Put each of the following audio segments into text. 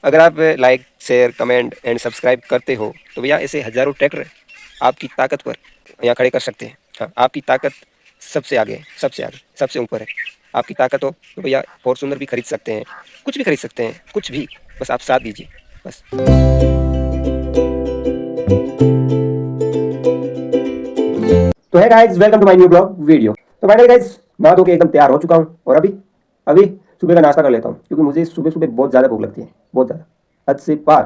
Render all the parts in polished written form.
अगर आप like share comment and subscribe करते हो तो भैया ऐसे हज़ारों ट्रैक्टर आपकी ताकत पर यहाँ खड़े कर सकते हैं। हाँ, आपकी ताकत सबसे आगे है, सबसे आगे, सबसे ऊपर है। आपकी ताकत हो तो भैया फॉर्च्यूनर भी खरीद सकते हैं, कुछ भी खरीद सकते हैं, कुछ भी, बस आप साथ दीजिए बस। तो है guys, welcome to my new blog video. तो फाइनली गाइस, नहा धो के एकदम तैयार हो चुका हूँ और अभी अभी सुबह का नाश्ता कर लेता हूँ क्योंकि मुझे सुबह सुबह बहुत ज़्यादा भूख लगती है, बहुत ज़्यादा, हद से पार।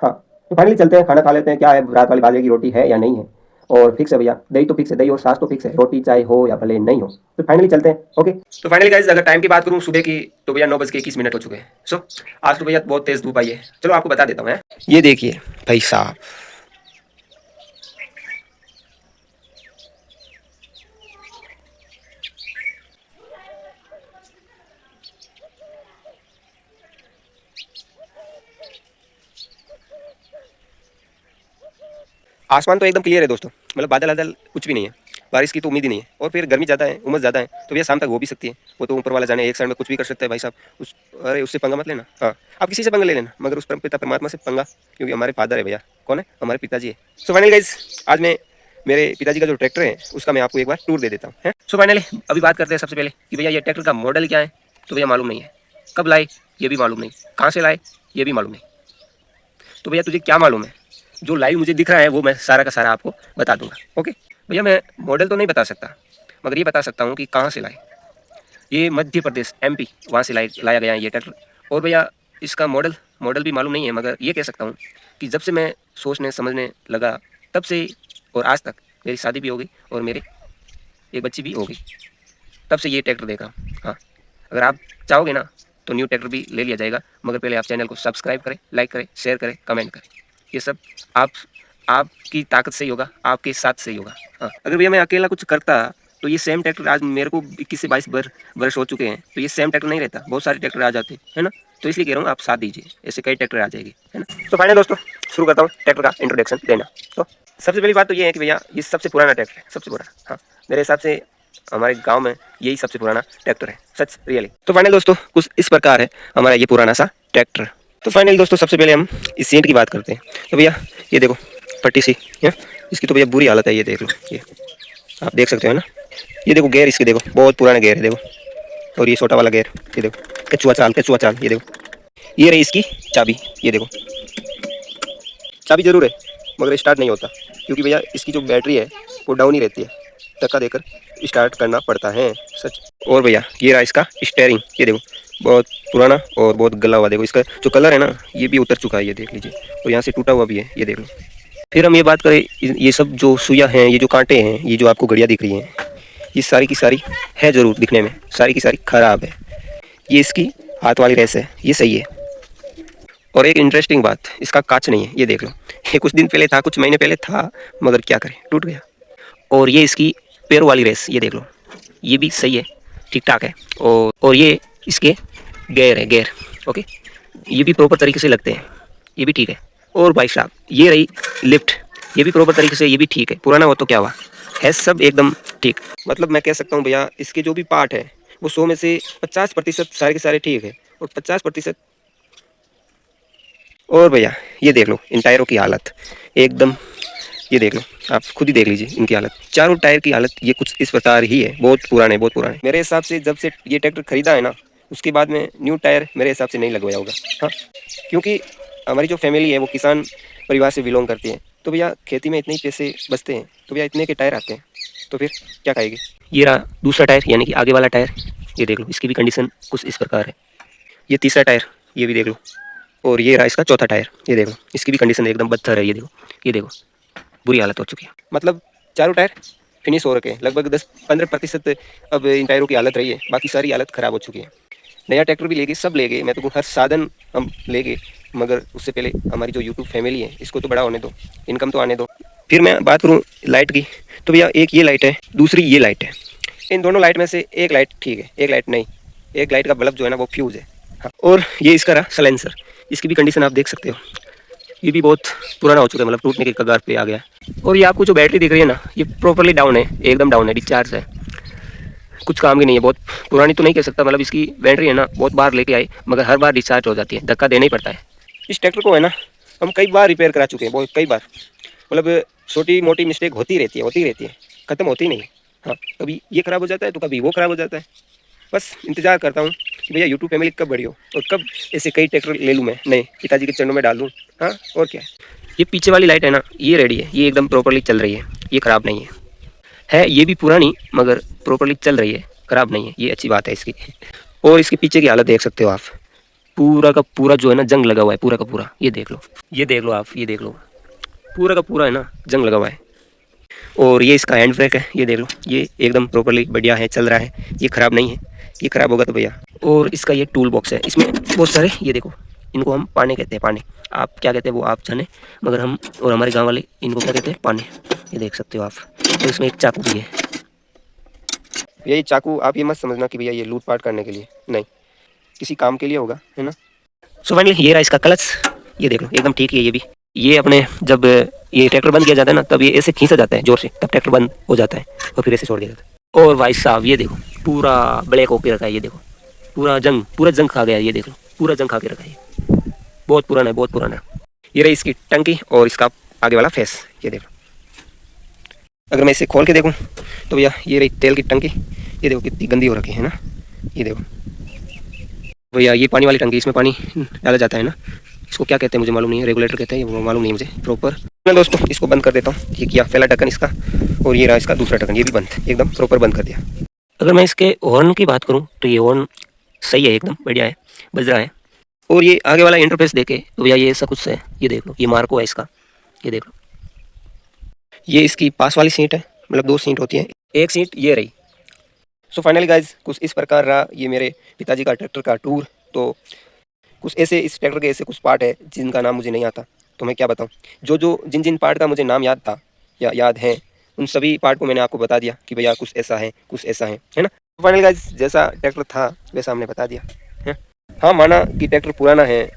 हाँ, तो फाइनली चलते हैं, खाना खा लेते हैं। क्या है, रात वाली बाजरे की रोटी है या नहीं है? और फिक्स है भैया, दही तो फिक्स है, दही और छाछ तो फिक्स है, रोटी चाहे हो या भले नहीं हो। तो फाइनली चलते हैं। ओके, तो फाइनली गाइस, अगर टाइम की बात करूँ सुबह की, तो भैया 9:21 हो चुके हैं। सो आज तो भैया बहुत तेज धूप आई है। चलो आपको बता देता हूँ। ये देखिए भाई साहब, आसमान तो एकदम क्लियर है दोस्तों, मतलब बादल बादल कुछ भी नहीं है, बारिश की तो उम्मीद ही नहीं है। और फिर गर्मी ज़्यादा है, उमस ज़्यादा है, तो भैया शाम तक वो भी सकती है। वो तो ऊपर वाला जाने, एक साइड में कुछ भी कर सकता है भाई साहब। उस अरे उससे पंगा मत लेना। हाँ, आप किसी से पंगा ले लेना, मगर उस पिता परमात्मा से पंगा, क्योंकि हमारे फादर है भैया। कौन है? हमारे पिताजी है। सो फाइनली गाइस, आज मैं मेरे पिताजी का जो ट्रैक्टर है उसका मैं आपको एक बार टूर दे देता हूँ। सो फाइनली अभी बात करते हैं सबसे पहले कि भैया ये ट्रैक्टर का मॉडल क्या है। तो भैया मालूम नहीं है, कब लाए ये भी मालूम नहीं, कहाँ से लाए ये भी मालूम नहीं। तो भैया तुझे क्या मालूम है? जो लाइव मुझे दिख रहा है वो मैं सारा का सारा आपको बता दूंगा। ओके भैया, मैं मॉडल तो नहीं बता सकता, मगर ये बता सकता हूँ कि कहाँ से लाए। ये मध्य प्रदेश एमपी, वहाँ से लाया गया है ये ट्रैक्टर। और भैया इसका मॉडल मॉडल भी मालूम नहीं है, मगर ये कह सकता हूँ कि जब से मैं सोचने समझने लगा तब से और आज तक, मेरी शादी भी हो गई और मेरे एक बच्ची भी हो गई, तब से ये ट्रैक्टर देख रहा हूँ। हाँ, अगर आप चाहोगे ना तो न्यू ट्रैक्टर भी ले लिया जाएगा, मगर पहले आप चैनल को सब्सक्राइब करें, लाइक करें, शेयर करें, कमेंट करें। ये सब आप आपकी ताकत से ही होगा, आपके साथ से ही होगा। हाँ, अगर भैया मैं अकेला कुछ करता तो ये सेम ट्रैक्टर आज मेरे को 21 से 22 वर्ष हो चुके हैं, तो ये सेम ट्रैक्टर नहीं रहता, बहुत सारे ट्रैक्टर आ जाते है ना। तो इसलिए कह रहा हूँ आप साथ दीजिए, ऐसे कई ट्रैक्टर आ जाएगी, है ना। तो फाइनल दोस्तों, शुरू करता हूँ ट्रैक्टर का इंट्रोडक्शन देना। तो सबसे पहली बात तो ये है कि भैया ये सबसे पुराना ट्रैक्टर है, सबसे पुराना। हाँ, मेरे हिसाब से हमारे गांव में यही सबसे पुराना ट्रैक्टर है, सच रियली। तो फाइनल दोस्तों, कुछ इस प्रकार है हमारा ये पुराना सा ट्रैक्टर। तो फाइनल दोस्तों, सबसे पहले हम इस सीट की बात करते हैं। तो भैया ये देखो पट्टी सी है, इसकी तो भैया बुरी हालत है। ये देख लो, ये आप देख सकते हो ना। ये देखो गेयर, इसके देखो बहुत पुराने गेयर है, देखो। और ये छोटा वाला गेयर, ये देखो कचुआ चाल, कचुआ चाल। ये देखो, ये रही इसकी चाबी, ये देखो चाबी जरूर है मगर स्टार्ट नहीं होता, क्योंकि भैया इसकी जो बैटरी है वो डाउन ही रहती है, धक्का देकर स्टार्ट करना पड़ता है, सच। और भैया ये रहा इसका स्टेयरिंग, ये देखो बहुत पुराना और बहुत गला हुआ। देखो इसका जो कलर है ना, ये भी उतर चुका है, ये देख लीजिए। और यहाँ से टूटा हुआ भी है, ये देख लो। फिर हम ये बात करें, ये सब जो सुइयाँ हैं, ये जो कांटे हैं, ये जो आपको घड़ियाँ दिख रही हैं, ये सारी की सारी है ज़रूर दिखने में, सारी की सारी खराब है। ये इसकी हाथ वाली रेस है, ये सही है। और एक इंटरेस्टिंग बात, इसका कांच नहीं है, ये देख लो। ये कुछ दिन पहले था, कुछ महीने पहले था, मगर क्या करें, टूट गया। और ये इसकी पैरों वाली रेस, ये देख लो, ये भी सही है, ठीक ठाक है। और ये इसके गेयर है, गेयर। ओके, ये भी प्रॉपर तरीके से लगते हैं, ये भी ठीक है। और भाई साहब ये रही लिफ्ट, ये भी प्रॉपर तरीके से, ये भी ठीक है। पुराना हो तो क्या हुआ, है सब एकदम ठीक। मतलब मैं कह सकता हूँ भैया इसके जो भी पार्ट है वो 100 में से 50% सारे के सारे ठीक है, और 50%। और भैया ये देख लो इन टायरों की हालत एकदम, ये देख लो, आप खुद ही देख लीजिए इनकी हालत। चारों टायर की हालत ये कुछ इस प्रकार ही है, बहुत पुराने, बहुत पुराने। मेरे हिसाब से जब से ये ट्रैक्टर खरीदा है ना, उसके बाद में न्यू टायर मेरे हिसाब से नहीं लगवाया होगा। हाँ, क्योंकि हमारी जो फैमिली है वो किसान परिवार से बिलोंग करती है, तो भैया खेती में इतने ही पैसे बचते हैं, तो भैया इतने के टायर आते हैं, तो फिर क्या खाएगी। ये रहा दूसरा टायर, यानी कि आगे वाला टायर, ये देख लो, इसकी भी कंडीशन कुछ इस प्रकार है। ये तीसरा टायर, ये भी देख लो। और ये रहा इसका चौथा टायर, ये देखो, इसकी भी कंडीशन एकदम बदतर है, ये देखो, ये देखो, बुरी हालत हो चुकी है। मतलब चारों टायर फिनिश हो रखे हैं, लगभग 10-15% अब इन टायरों की हालत रही है, बाकी सारी हालत ख़राब हो चुकी है। नया ट्रैक्टर भी ले गए, सब ले गए, मैं तो हर साधन हम ले गए, मगर उससे पहले हमारी जो यूट्यूब फैमिली है इसको तो बड़ा होने दो, इनकम तो आने दो। फिर मैं बात करूँ लाइट की, तो भैया एक ये लाइट है, दूसरी ये लाइट है। इन दोनों लाइट में से एक लाइट ठीक है, एक लाइट नहीं, एक लाइट का बल्ब जो है ना वो फ्यूज़ है। हाँ, और ये इसका रहा सलेंसर, इसकी भी कंडीशन आप देख सकते हो, ये भी बहुत पुराना हो चुका है, मतलब टूटने के कगार पे आ गया है। और ये आपको जो बैटरी दिख रही है ना, ये प्रॉपरली डाउन है, एकदम डाउन है, डिस्चार्ज है, कुछ काम की नहीं है। बहुत पुरानी तो नहीं कह सकता, मतलब इसकी बैटरी है ना बहुत बार लेके आए, मगर हर बार डिस्चार्ज हो जाती है, धक्का देना ही पड़ता है। इस ट्रैक्टर को है ना हम कई बार रिपेयर करा चुके हैं, बहुत कई बार। मतलब छोटी मोटी मिस्टेक होती रहती है, ख़त्म होती नहीं। हाँ, कभी ये ख़राब हो जाता है तो कभी वो ख़राब हो जाता है। बस इंतज़ार करता हूँ कि भैया यूट्यूब फैमिली कब बड़ी हो और कब ऐसे कई ट्रैक्टर ले लूँ मैं नए, पिताजी के चरणों में डाल दूँ। हाँ, और क्या है। ये पीछे वाली लाइट है ना, ये रेडी है, ये एकदम प्रॉपर्ली चल रही है, ये ख़राब नहीं है ये भी पुरानी मगर प्रॉपर्ली चल रही है, ख़राब नहीं है, ये अच्छी बात है इसकी। और इसके पीछे की हालत देख सकते हो आप, पूरा का पूरा जो है ना जंग लगा हुआ है, पूरा का पूरा। ये देख लो, ये देख लो आप, ये देख लो, पूरा का पूरा है ना जंग लगा हुआ है। और ये इसका हैंड ब्रेक है, ये देख लो, ये एकदम प्रॉपर्ली बढ़िया है, चल रहा है, ये ख़राब नहीं है। ये ख़राब होगा तो भैया। और इसका ये टूल बॉक्स है, इसमें बहुत सारे, ये देखो, इनको हम पाने कहते हैं, पाने। आप क्या कहते हैं वो आप जाने, मगर हम और हमारे गाँव वाले इनको क्या कहते हैं, पाने। ये देख सकते हो आप। तो इसमें एक चाकू भी है। यही चाकू आप ये मत समझना कि भैया ये लूट पाट करने के लिए, नहीं, किसी काम के लिए होगा, है ना। सो फाइनली ये रहा इसका क्लच, ये देख लो एकदम ठीक है ये भी। ये अपने जब ये ट्रैक्टर बंद किया जाता है ना, तब ये ऐसे खींचा जाता है जोर से, तब ट्रैक्टर बंद हो जाता है और फिर ऐसे छोड़ दिया जाता है। और भाई साहब ये देखो, पूरा ब्लैक होके रखा है, ये देखो, पूरा जंग खा गया है, ये देख लो, पूरा जंग खा के रखा है ये। बहुत पुराना है, बहुत पुराना है। ये रही इसकी टंकी और इसका आगे वाला फेस, ये देखो। अगर मैं इसे खोल के देखूँ तो भैया ये रही तेल की टंकी, ये देखो कितनी गंदी हो रखी है ना, ये देखो भैया। ये पानी वाली टंकी, इसमें पानी डाला जाता है ना, इसको क्या कहते हैं मुझे मालूम नहीं है, रेगुलेटर कहते हैं, वो मालूम नहीं है मुझे प्रॉपर। मैं दोस्तों इसको बंद कर देता हूँ। ये किया पहला ढक्कन इसका, और ये रहा इसका दूसरा ढक्कन, ये भी बंद, एकदम प्रॉपर बंद कर दिया। अगर मैं इसके हॉर्न की बात करूँ तो ये हॉर्न सही है, एकदम बढ़िया है, बज रहा है। और ये आगे वाला इंटरफेस देखे तो भैया ये सब कुछ है, ये देख लो, ये मार्को है इसका, ये देख लो। ये इसकी पास वाली सीट है, मतलब 2 सीट होती है, एक सीट ये रही। सो फाइनली गाइज कुछ इस प्रकार रहा ये मेरे पिताजी का ट्रैक्टर का टूर। तो कुछ ऐसे इस ट्रैक्टर के ऐसे कुछ पार्ट है जिनका नाम मुझे नहीं आता, तो मैं क्या बताऊँ। जिन जिन पार्ट का मुझे नाम याद था या याद है, उन सभी पार्ट को मैंने आपको बता दिया कि भैया कुछ ऐसा है, कुछ ऐसा है ना। फाइनल गाइज जैसा ट्रैक्टर था वैसा हमने बता दिया है। हाँ, माना कि ट्रैक्टर पुराना है,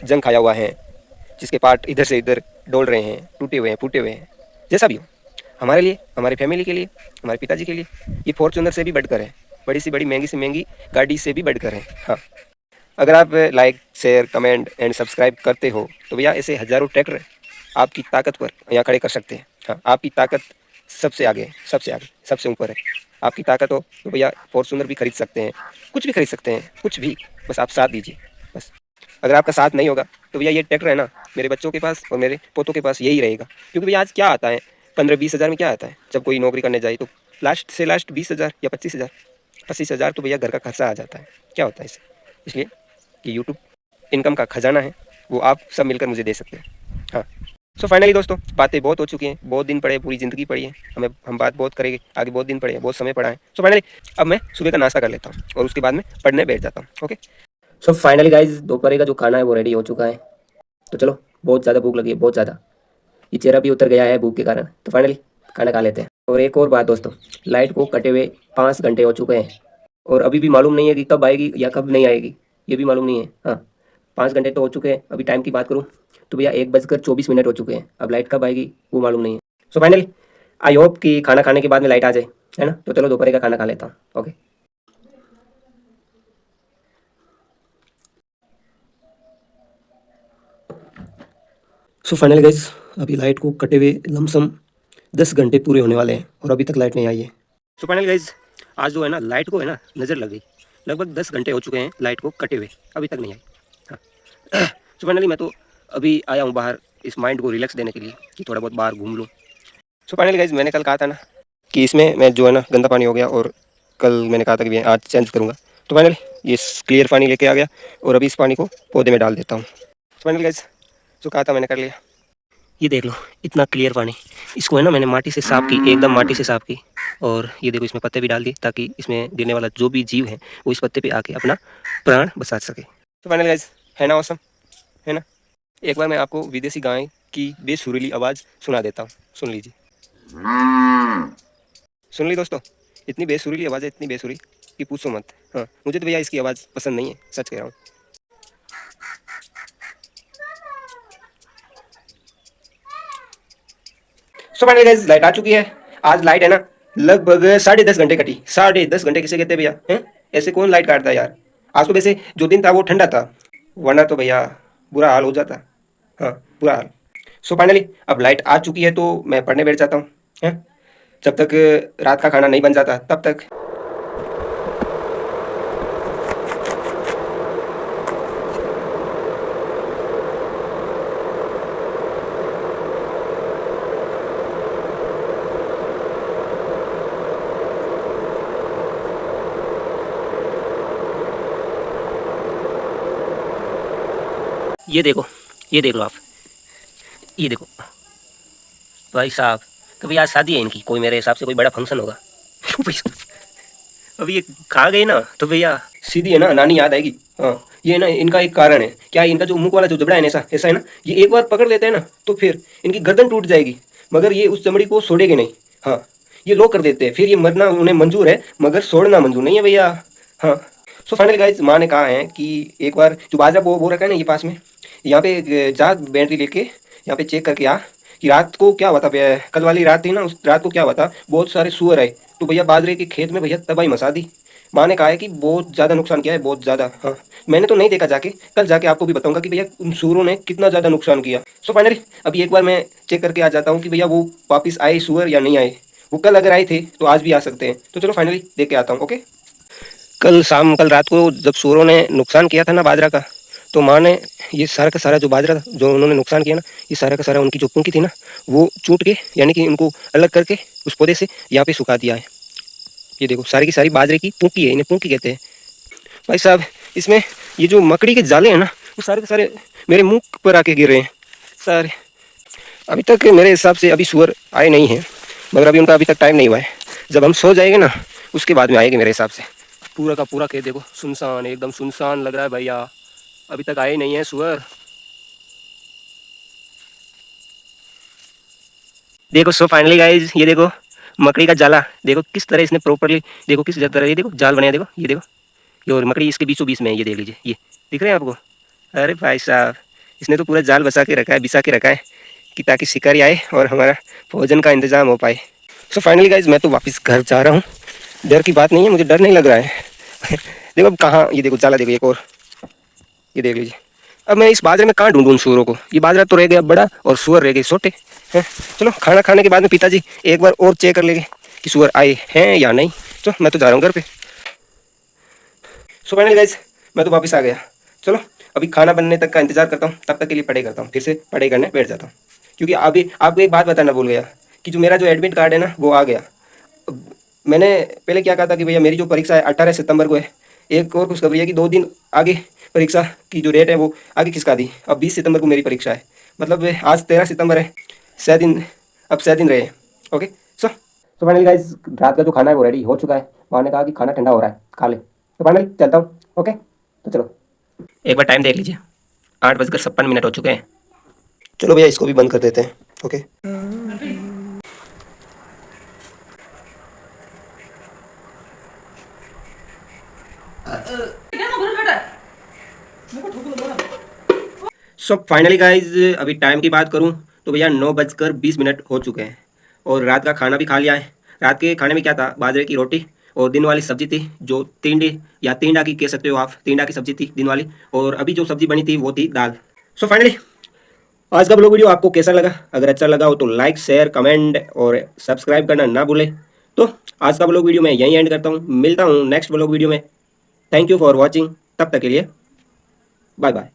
जंग खाया हुआ है, जिसके पार्ट इधर से इधर डोल रहे हैं, टूटे हुए हैं, फूटे हुए हैं, जैसा भी हो, हमारे लिए, हमारी फैमिली के लिए, हमारे पिताजी के लिए ये फॉर्च्यूनर से भी बढ़कर है, बड़ी से बड़ी महंगी से महंगी गाड़ी से भी बढ़कर है। हाँ, अगर आप like share comment and subscribe करते हो तो भैया ऐसे हज़ारों ट्रैक्टर आपकी ताकत पर यहाँ खड़े कर सकते हैं। हाँ, आपकी ताकत सबसे आगे है, सबसे आगे, सबसे ऊपर है। आपकी ताकत हो तो भैया फॉर्च्यूनर भी खरीद सकते हैं, कुछ भी खरीद सकते हैं, कुछ भी, बस आप साथ दीजिए बस। अगर आपका साथ नहीं होगा तो भैया ये ट्रैक्टर है ना मेरे बच्चों के पास और मेरे पोतों के पास यही रहेगा। क्योंकि भैया आज क्या आता है, 15-20 हज़ार में क्या आता है, जब कोई नौकरी करने जाए तो लास्ट से लास्ट 20 हज़ार या 25 हज़ार, 25 हज़ार तो भैया घर का खर्चा आ जाता है, क्या होता है इससे। इसलिए कि यूट्यूब इनकम का खजाना है, वो आप सब मिलकर मुझे दे सकते हैं। हाँ, सो फाइनली दोस्तों बातें बहुत हो चुकी हैं, बहुत दिन पड़े, पूरी ज़िंदगी पड़ी है, हम बात बहुत करेंगे आगे, बहुत दिन पड़े हैं, बहुत समय पड़ा है। सो फाइनली अब मैं सुबह का नाश्ता कर लेता हूँ और उसके बाद में पढ़ने बैठ जाता हूँ। ओके, सो फाइनली गाइज दोपहर का जो खाना है वो रेडी हो चुका है। तो चलो, बहुत ज़्यादा भूख लगी है, बहुत ज़्यादा, ये चेहरा भी उतर गया है भूख के कारण। तो फाइनली खाना खा लेते हैं। और एक और बात दोस्तों, लाइट को कटे हुए 5 घंटे हो चुके हैं और अभी भी मालूम नहीं है कि कब आएगी या कब नहीं आएगी, ये भी मालूम नहीं है। हाँ, 5 घंटे तो हो चुके हैं। अभी टाइम की बात करूँ तो भैया 1:24 हो चुके हैं। अब लाइट कब आएगी वो मालूम नहीं है। सो फाइनली आई होप कि खाना खाने के बाद में लाइट आ जाए, है ना। तो चलो दोपहर का खाना खा लेता हूँ। ओके, सो फाइनली गाइस अभी लाइट को कटे हुए लमसम 10 घंटे पूरे होने वाले हैं और अभी तक लाइट नहीं आई है। सो फाइनली गाइस आज जो है ना लाइट को है ना नज़र लग गई। लगभग 10 घंटे हो चुके हैं लाइट को कटे हुए, अभी तक नहीं आई। हाँ, सो फाइनली मैं तो अभी आया हूँ बाहर इस माइंड को रिलैक्स देने के लिए कि थोड़ा बहुत बाहर घूम लूँ। सो फाइनली गाइस मैंने कल कहा था ना कि इसमें मैं जो है ना गंदा पानी हो गया, और कल मैंने कहा था कि मैं आज चेंज करूँगा। तो फाइनली ये क्लियर पानी लेके आ गया और अभी इस पानी को पौधे में डाल देता हूँ। तो फाइनली गाइस जो कहा था मैंने कर लिया। ये देख लो इतना क्लियर पानी, इसको है ना मैंने माटी से साफ़ की, एकदम माटी से साफ़ की। और ये देखो इसमें पत्ते भी डाल दिए ताकि इसमें गिरने वाला जो भी जीव है वो इस पत्ते पे आके अपना प्राण बचा सके। तो फाइनल गाइस है ना ऑसम, है ना। एक बार मैं आपको विदेशी गाय की बेसुरीली आवाज़ सुना देता हूँ, सुन लीजिए। सुन ली दोस्तों, इतनी बेसुरीली आवाज़ है, इतनी बेसुरी कि पूछो मत। हाँ, मुझे तो भैया इसकी आवाज़ पसंद नहीं है, सच कह रहा हूँ। सो फाइनली गाइस लाइट आ चुकी है। आज लाइट है ना लगभग 10.5 घंटे कटी। 10.5 घंटे किसे कहते हैं भैया, हैं? ऐसे कौन लाइट काटता है यार। आज तो वैसे जो दिन था वो ठंडा था, वरना तो भैया बुरा हाल हो जाता। हाँ, बुरा हाल। सो फाइनली अब लाइट आ चुकी है तो मैं पढ़ने बैठ जाता हूँ, हैं? जब तक रात का खाना नहीं बन जाता तब तक। ये देखो, ये देख लो आप, ये देखो भाई साहब, कभी आज शादी है इनकी, कोई मेरे हिसाब से कोई बड़ा फंक्शन होगा। अब ये खा गए ना तो भैया सीधी है ना नानी याद आएगी। हाँ, ये ना इनका एक कारण है, क्या है, इनका जो मुंह वाला जो जबड़ा है ना, ऐसा ऐसा है ना, ये एक बार पकड़ लेते हैं ना तो फिर इनकी गर्दन टूट जाएगी, मगर ये उस चमड़ी को छोड़ेंगे नहीं। हाँ, ये लोग कर देते हैं, फिर ये मरना उन्हें मंजूर है मगर छोड़ना मंजूर नहीं है भैया। हाँ, सो फाइनली गाइस, माँ ने कहा है कि एक बार जो बाजरा बो रखा है ना ये पास में, यहाँ पे जा बैटरी लेके यहाँ पे चेक करके आ कि रात को क्या हुआ था, कल वाली रात थी ना, उस रात को क्या हुआ था, बहुत सारे सुअर आए तो भैया बाजरे के खेत में भैया तबाही मचा दी। माँ ने कहा है कि बहुत ज़्यादा नुकसान किया है, बहुत ज़्यादा। हाँ, मैंने तो नहीं देखा जाके, कल जाके आपको भी बताऊंगा कि भैया उन सुअरों ने कितना ज़्यादा नुकसान किया। सो फाइनली अभी एक बार मैं चेक करके आ जाता हूँ कि भैया वो वापस आए सुअर या नहीं आए। वो कल अगर आए थे तो आज भी आ सकते हैं, तो चलो फाइनली देख के आता हूँ। ओके, कल रात को जब सुअरों ने नुकसान किया था ना बाजरा का, तो माँ ने ये सारा का सारा जो बाजरा था जो उन्होंने नुकसान किया ना, ये सारा का सारा उनकी जो पूंकी थी ना वो चूट के, यानी कि उनको अलग करके उस पौधे से यहाँ पे सुखा दिया है। ये देखो सारी की सारी बाजरे की पूंकी है, इन्हें पूंकी कहते हैं भाई साहब। इसमें ये जो मकड़ी के जाले हैं ना वो सारे के सारे मेरे मुंह पर आके गिर रहे हैं सारे। अभी तक मेरे हिसाब से अभी सुअर आए नहीं हैं, मगर अभी उनका अभी तक टाइम नहीं हुआ है। जब हम सो जाएंगे ना उसके बाद में आएंगे मेरे हिसाब से। पूरा का पूरा खेत देखो सुनसान, एकदम सुनसान लग रहा है भैया, अभी तक आए नहीं है सुअर। देखो सो फाइनली गाइज, ये देखो मकड़ी का जाला, देखो किस तरह इसने प्रॉपरली, देखो किस तरह, ये देखो जाल बनाया, देखो ये देखो, ये और मकड़ी इसके बीचों बीच में है, ये देख लीजिए, ये दिख रहे हैं आपको। अरे भाई साहब, इसने तो पूरा जाल बसा के रखा है, बिछा के रखा है कि ताकि शिकारी आए और हमारा भोजन का इंतजाम हो पाए। सो फाइनली गाइज मैं तो वापस घर जा रहा हूँ। डर की बात नहीं है, मुझे डर नहीं लग रहा है। देखो अब कहाँ, ये देखो जाला, देखो एक और, ये देख लीजिए। अब मैं इस बाजरे में कहाँ ढूंढूं उन सुअरों को, ये बाजरा तो रह गया बड़ा और सुअर रह गए छोटे हैं। चलो खाना खाने के बाद में पिताजी एक बार और चेक कर लेंगे कि सुअर आए हैं या नहीं। तो मैं तो जा रहा हूँ घर पे। सो फाइनली गाइस मैं तो वापस आ गया। चलो अभी खाना बनने तक का इंतजार करता हूँ, तब तक के लिए पढ़ाई करता हूँ, फिर से पढ़ाई करने बैठ जाता हूँ। क्योंकि अभी आपको एक बात बताना भूल गया कि जो मेरा जो एडमिट कार्ड है ना वो आ गया। अब मैंने पहले क्या कहा था कि भैया मेरी जो परीक्षा है 18 सितंबर को है। एक और खुशखबरी है कि 2 दिन आगे परीक्षा की जो डेट है वो आगे खिसका दी। अब 20 सितंबर को मेरी परीक्षा है, मतलब आज 13 सितंबर है, 6 दिन, अब 6 दिन रहे। ओके, सो फाइनली गाइस रात का जो खाना है वो रेडी हो चुका है। वहाँ ने कहा कि खाना ठंडा हो रहा है, खा ले। तो फाइनली चलता हूँ। ओके, तो चलो एक बार टाइम देख लीजिए, 8:56 हो चुके हैं। चलो भैया इसको भी बंद कर देते हैं। ओके, सो फाइनली गाइज अभी टाइम की बात करूं तो भैया 9:20 हो चुके हैं और रात का खाना भी खा लिया है। रात के खाने में क्या था, बाजरे की रोटी और दिन वाली सब्जी थी जो तींडी या तींडा की कह सकते हो आप, तींडा की सब्जी थी दिन वाली, और अभी जो सब्जी बनी थी वो थी दाल। सो फाइनली आज का ब्लॉग वीडियो आपको कैसा लगा, अगर अच्छा लगा हो तो लाइक शेयर कमेंट और सब्सक्राइब करना ना भूलें। तो आज का ब्लॉग वीडियो मैं यहीं एंड करता हूँ, मिलता हूँ नेक्स्ट ब्लॉग वीडियो में। थैंक यू फॉर वॉचिंग, तब तक के लिए बाय बाय।